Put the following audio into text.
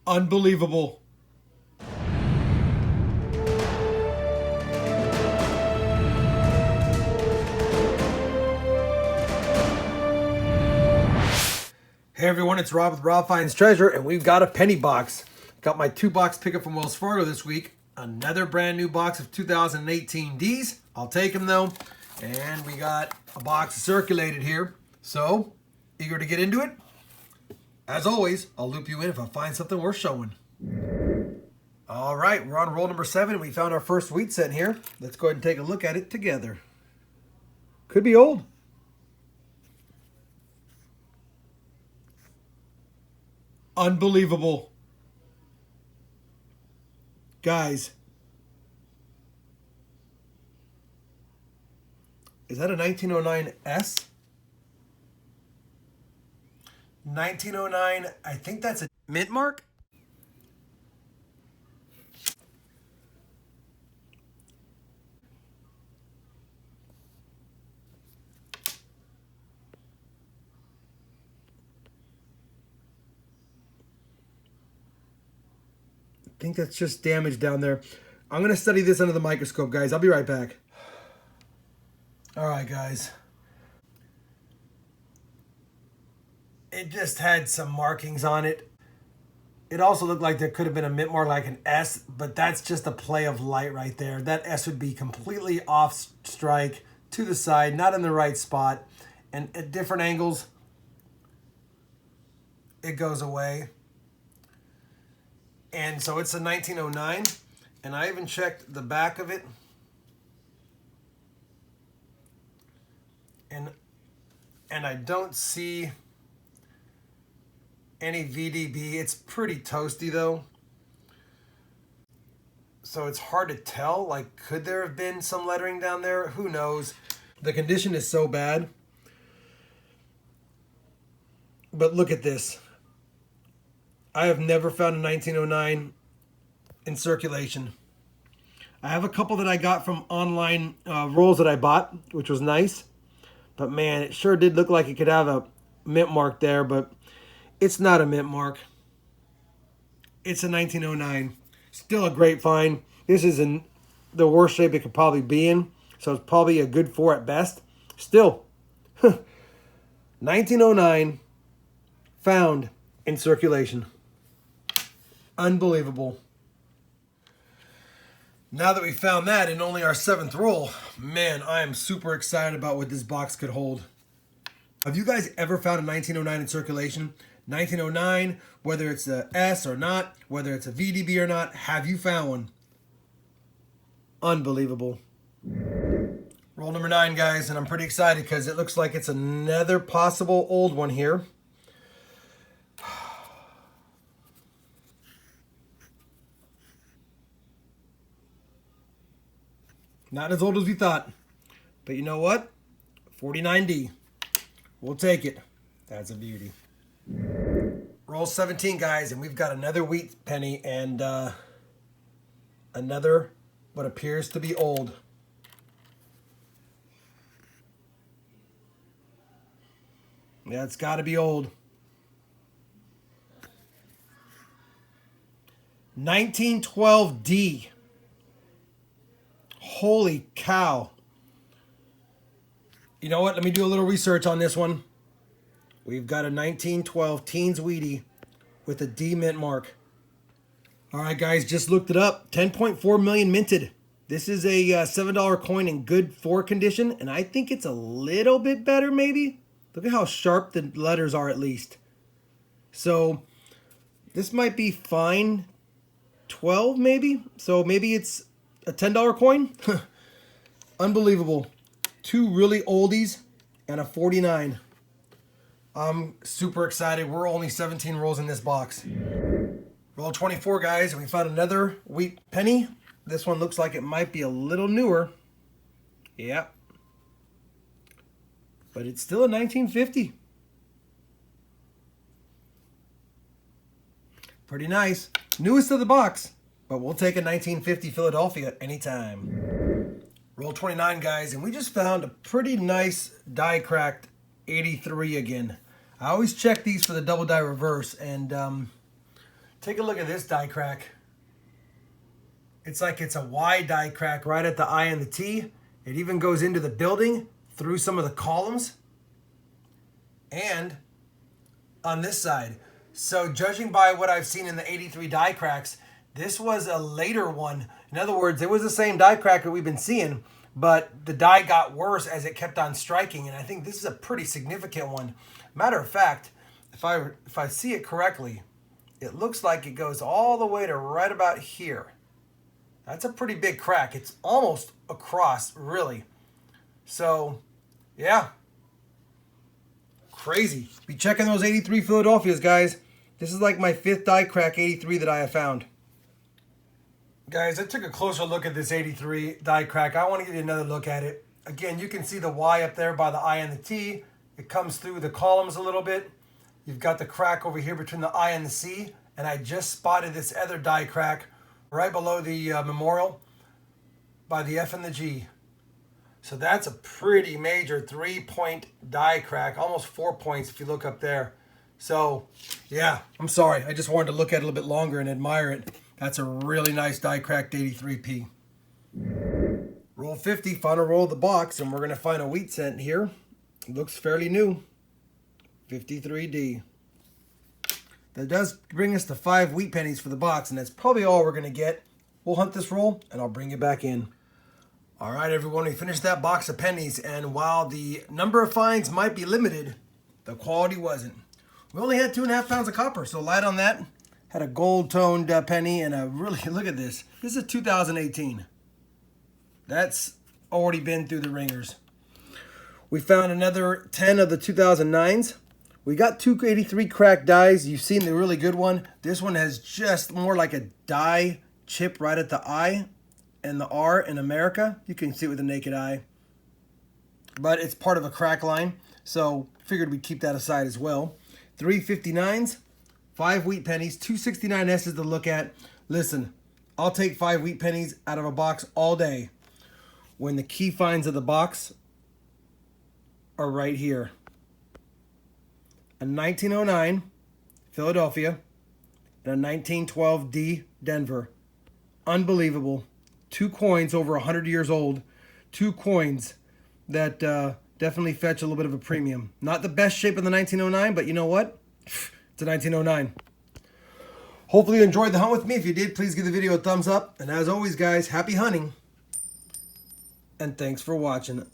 Unbelievable. Hey everyone, it's Rob with Rob Finds Treasure, and we've got a penny box. Got my 2-box pickup from Wells Fargo this week. Another brand new box of 2018 Ds. I'll take them though. And we got a box circulated here. So, eager to get into it? As always, I'll loop you in if I find something worth showing. All right, we're on roll number 7. We found our first wheat set here. Let's go ahead and take a look at it together. Could be old. Unbelievable. Guys, is that a 1909 S? 1909, I think that's a mint mark. I think that's just damage down there. I'm going to study this under the microscope, guys. I'll be right back. All right, guys. It just had some markings on it. It also looked like there could have been a mint mark like an S, but that's just a play of light right there. That S would be completely off strike, to the side, not in the right spot. And at different angles, it goes away. And so it's a 1909, and I even checked the back of it. And I don't see any VDB. It's pretty toasty though. So it's hard to tell, like, could there have been some lettering down there? Who knows? The condition is so bad. But look at this. I have never found a 1909 in circulation. I have a couple that I got from online rolls that I bought, which was nice. But man, it sure did look like it could have a mint mark there, but it's not a mint mark. It's a 1909. Still a great find. This is in the worst shape it could probably be in, so it's probably a good 4 at best. Still, 1909 found in circulation. Unbelievable. Now that we found that in only our 7th roll, man, I am super excited about what this box could hold. Have you guys ever found a 1909 in circulation? 1909, whether it's a S or not, whether it's a VDB or not, have you found one? Unbelievable. Roll number 9, guys, and I'm pretty excited because it looks like it's another possible old one here. Not as old as we thought. But you know what? 49D. We'll take it. That's a beauty. Roll 17, guys, and we've got another wheat penny and another what appears to be old. Yeah, it's got to be old. 1912D. Holy cow. You know what? Let me do a little research on this one. We've got a 1912 Teens Wheatie with a D mint mark. All right, guys, just looked it up. 10.4 million minted. This is a $7 coin in good 4 condition, and I think it's a little bit better maybe. Look at how sharp the letters are at least. So this might be fine 12 maybe. So maybe it's a $10 coin. Unbelievable. 2 really oldies and a 49. I'm super excited. We're only 17 rolls in this box. Roll 24, guys, and we found another wheat penny. This one looks like it might be a little newer. Yep. But it's still a 1950. Pretty nice. Newest of the box, but we'll take a 1950 Philadelphia anytime. Roll 29, guys, and we just found a pretty nice die cracked 83 again. I always check these for the double die reverse, and Take a look at this die crack. It's like it's a Y die crack right at the I and the T. It even goes into the building through some of the columns. And on this side. So judging by what I've seen in the 83 die cracks, this was a later one. In other words, it was the same die crack that we've been seeing, but the die got worse as it kept on striking. And I think this is a pretty significant one. Matter of fact, if I see it correctly, it looks like it goes all the way to right about here. That's a pretty big crack. It's almost across, really. So, yeah. Crazy. Be checking those 83 Philadelphias, guys. This is like my 5th die crack 83 that I have found. Guys, I took a closer look at this 83 die crack. I want to give you another look at it. Again, you can see the Y up there by the I and the T. It comes through the columns a little bit. You've got the crack over here between the I and the C. And I just spotted this other die crack right below the memorial by the F and the G. So that's a pretty major 3-point die crack, almost 4 points if you look up there. So, yeah, I'm sorry. I just wanted to look at it a little bit longer and admire it. That's a really nice die cracked 83P. Roll 50, final roll of the box, and we're going to find a wheat cent here. It looks fairly new. 53D. That does bring us to 5 wheat pennies for the box, and that's probably all we're going to get. We'll hunt this roll, and I'll bring you back in. All right, everyone, we finished that box of pennies, and while the number of finds might be limited, the quality wasn't. We only had 2.5 pounds of copper, so light on that. Had a gold-toned penny, and a really, look at this. This is 2018. That's already been through the ringers. We found another 10 of the 2009s. We got 283 cracked dies. You've seen the really good one. This one has just more like a die chip right at the I and the R in America. You can see it with the naked eye. But it's part of a crack line, so figured we'd keep that aside as well. 359s, 5 wheat pennies, 269S's to look at. Listen, I'll take 5 wheat pennies out of a box all day when the key finds of the box are right here. A 1909 Philadelphia and a 1912 D Denver. Unbelievable. 2 coins over 100 years old. 2 coins that definitely fetch a little bit of a premium. Not the best shape of the 1909, but you know what? It's a 1909. Hopefully you enjoyed the hunt with me. If you did, please give the video a thumbs up. And as always, guys, happy hunting. And thanks for watching.